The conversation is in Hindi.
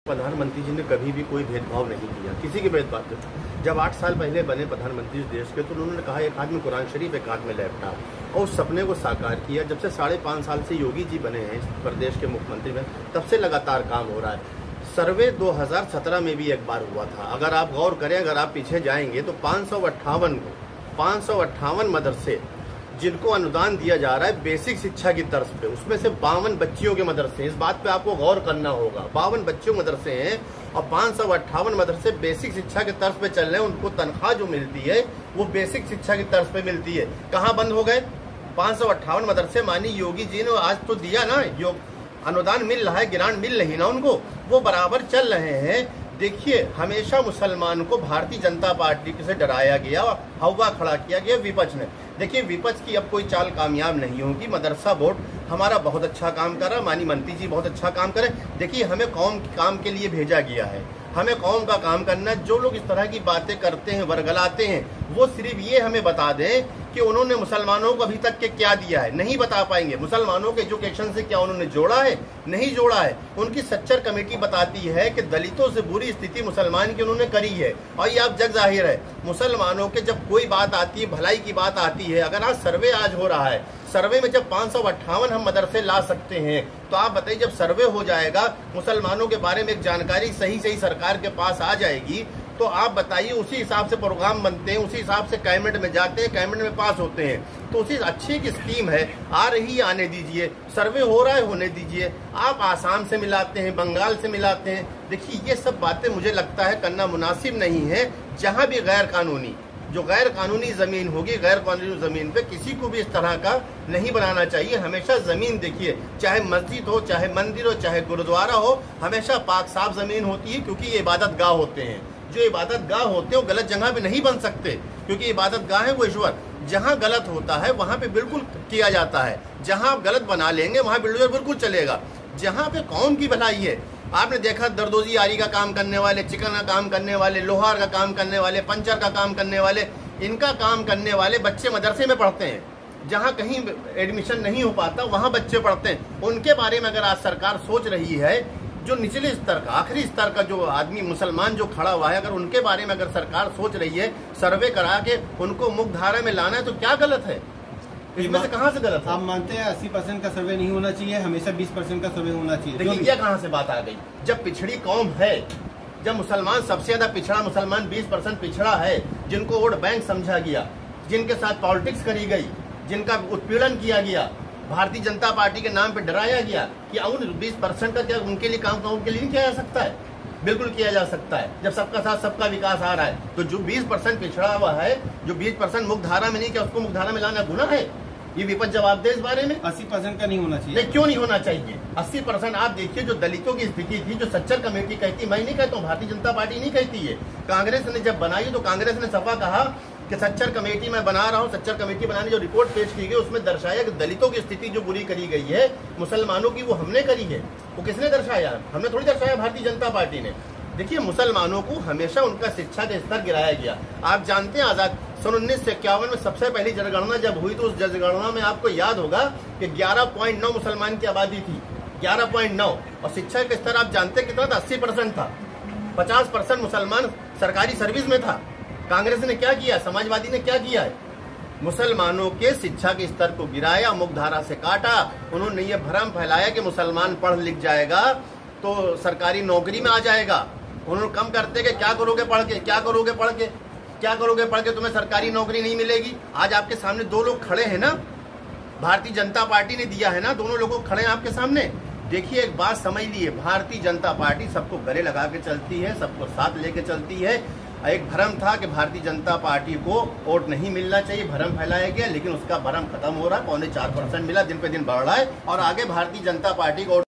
प्रधानमंत्री जी ने कभी भी कोई भेदभाव नहीं किया, किसी के भेदभाव नहीं। जब 8 साल पहले बने प्रधानमंत्री देश के, तो उन्होंने कहा एक हाथ में कुरान शरीफ, एक हाथ में लैपटॉप, और उस सपने को साकार किया। जब से 5.5 साल से योगी जी बने हैं इस प्रदेश के मुख्यमंत्री में, तब से लगातार काम हो रहा है। सर्वे 2017 में भी एक बार हुआ था। अगर आप गौर करें, अगर आप पीछे जाएंगे तो 558 मदरसे जिनको अनुदान दिया जा रहा है बेसिक शिक्षा की तर्ज पे, उसमें से 52 बच्चियों के मदरसे हैं। इस बात पे आपको गौर करना होगा। 52 बच्चियों के मदरसे हैं और 558 मदरसे बेसिक शिक्षा के तर्ज पे चल रहे हैं। उनको तनख्वाह जो मिलती है वो बेसिक शिक्षा की तर्ज पे मिलती है। कहाँ बंद हो गए? 558 मदरसे मानी योगी जी ने आज तो दिया ना, अनुदान मिल रहा है, ग्रांट मिल रही ना उनको, वो बराबर चल रहे हैं। देखिए, हमेशा मुसलमान को भारतीय जनता पार्टी से डराया गया, हवा खड़ा किया गया विपक्ष ने। देखिए, विपक्ष की अब कोई चाल कामयाब नहीं होगी। मदरसा बोर्ड हमारा बहुत अच्छा काम कर रहा है, मानी मंत्री जी बहुत अच्छा काम करे। देखिए, हमें कौम काम के लिए भेजा गया है, हमें कौम का काम करना है। जो लोग इस तरह की बातें करते हैं, वर्गलाते हैं, वो सिर्फ ये हमें बता दें कि उन्होंने मुसलमानों को अभी तक के क्या दिया है। नहीं बता पाएंगे। मुसलमानों के एजुकेशन से क्या उन्होंने जोड़ा है? नहीं जोड़ा है। उनकी सच्चर कमेटी बताती है कि दलितों से बुरी स्थिति मुसलमान की उन्होंने करी है, और ये आप जग जाहिर है। मुसलमानों के जब कोई बात आती है, भलाई की बात आती है, अगर आज सर्वे आज हो रहा है, सर्वे में जब 558 हम मदरसे ला सकते हैं, तो आप बताइए, जब सर्वे हो जाएगा, मुसलमानों के बारे में एक जानकारी सही सरकार के पास आ जाएगी, तो आप बताइए, उसी हिसाब से प्रोग्राम बनते हैं, उसी हिसाब से कैबिनेट में जाते हैं, कैबिनेट में पास होते हैं। तो उसी अच्छी एक स्कीम है, आ रही है, आने दीजिए। सर्वे हो रहा है, होने दीजिए। आप आसाम से मिलाते हैं, बंगाल से मिलाते हैं। देखिए, ये सब बातें मुझे लगता है करना मुनासिब नहीं है। जहां भी गैर कानूनी जमीन होगी, गैर कानूनी जमीन पे किसी को भी इस तरह का नहीं बनाना चाहिए। हमेशा जमीन देखिए, चाहे मस्जिद हो, चाहे मंदिर हो, चाहे गुरुद्वारा हो, हमेशा पाक साफ जमीन होती है, क्योंकि ये इबादत गाह होते हैं। जो इबादत गाह होते हैं वो गलत जगह पे नहीं बन सकते, क्योंकि इबादत गाह है वो ईश्वर। जहाँ गलत होता है वहाँ पे बिल्कुल किया जाता है। जहाँ आप गलत बना लेंगे वहाँ बिल्कुल चलेगा। जहाँ पे कौम की भलाई है, आपने देखा दरदोजी आरी का काम करने वाले, चिकन का काम करने वाले, लोहार का काम करने वाले, पंचर का काम करने वाले, इनका काम करने वाले बच्चे मदरसे में पढ़ते हैं। जहाँ कहीं एडमिशन नहीं हो पाता वहाँ बच्चे पढ़ते हैं। उनके बारे में अगर आज सरकार सोच रही है, जो निचले स्तर का, आखिरी स्तर का जो आदमी मुसलमान जो खड़ा हुआ है, अगर उनके बारे में अगर सरकार सोच रही है सर्वे करा के उनको मुख्य धारा में लाना है, तो क्या गलत है? इसमें से कहाँ से गलत है? आप मानते हैं 80% का सर्वे नहीं होना चाहिए, हमेशा 20% का सर्वे होना चाहिए? देखिए, ये कहाँ से बात आ गई? जब पिछड़ी कौम है, जब मुसलमान सबसे ज्यादा पिछड़ा, मुसलमान 20% पिछड़ा है, जिनको वोट बैंक समझा गया, जिनके साथ पॉलिटिक्स करी गई, जिनका उत्पीड़न किया गया, भारतीय जनता पार्टी के नाम पे डराया गया कि उन 20% का क्या उनके लिए काम उनके लिए नहीं किया जा सकता है? बिल्कुल किया जा सकता है। जब सबका साथ सबका विकास आ रहा है, तो जो 20% पिछड़ा हुआ है, जो 20% मुख्य धारा में नहीं किया, उसको मुख्य धारा में लाना गुनाह है? ये विपक्ष जवाब दे इस बारे में। 80% का नहीं होना चाहिए। नहीं, क्यों नहीं होना चाहिए? 80% आप देखिए, जो दलितों की स्थिति थी, जो सच्चर कमेटी कहती, मैं नहीं कहता हूँ, भारतीय जनता पार्टी नहीं कहती है, कांग्रेस ने जब बनाई तो कांग्रेस ने सफा कहा कि सच्चर कमेटी मैं बना रहा हूँ। सच्चर कमेटी बनाने जो रिपोर्ट पेश की गई, उसमें दर्शाया कि दलितों की स्थिति जो बुरी करी गई है मुसलमानों की, वो हमने करी है। वो किसने दर्शाया? हमने थोड़ी दर्शाया, भारतीय जनता पार्टी ने। देखिए, मुसलमानों को हमेशा उनका शिक्षा का स्तर गिराया गया। आप जानते हैं, आजाद सन 1951 में सबसे पहली जनगणना जब हुई, तो उस जनगणना में आपको याद होगा कि 11.9 मुसलमान की आबादी थी, 11.9। और शिक्षा का स्तर आप जानते हैं कितना था? 80% था। 50% मुसलमान सरकारी सर्विस में था। कांग्रेस ने क्या किया? समाजवादी ने क्या किया है? मुसलमानों के शिक्षा के स्तर को गिराया, मुख्य धारा से काटा। उन्होंने ये भ्रम फैलाया कि मुसलमान पढ़ लिख जाएगा तो सरकारी नौकरी में आ जाएगा। उन्होंने कम करते कि क्या करोगे पढ़ के, क्या करोगे पढ़ के, क्या करोगे पढ़ के, तुम्हें सरकारी नौकरी नहीं मिलेगी। आज आपके सामने दो लोग खड़े हैं ना, भारतीय जनता पार्टी ने दिया है ना, दोनों लोगों खड़े हैं आपके सामने। देखिए, एक बात समझ लीजिए, भारतीय जनता पार्टी सबको गले लगा के चलती है, सबको साथ लेके चलती है। एक भ्रम था कि भारतीय जनता पार्टी को वोट नहीं मिलना चाहिए, भ्रम फैलाया गया, लेकिन उसका भ्रम खत्म हो रहा है। 4.25% मिला, दिन पे दिन बढ़ रहा है, और आगे भारतीय जनता पार्टी को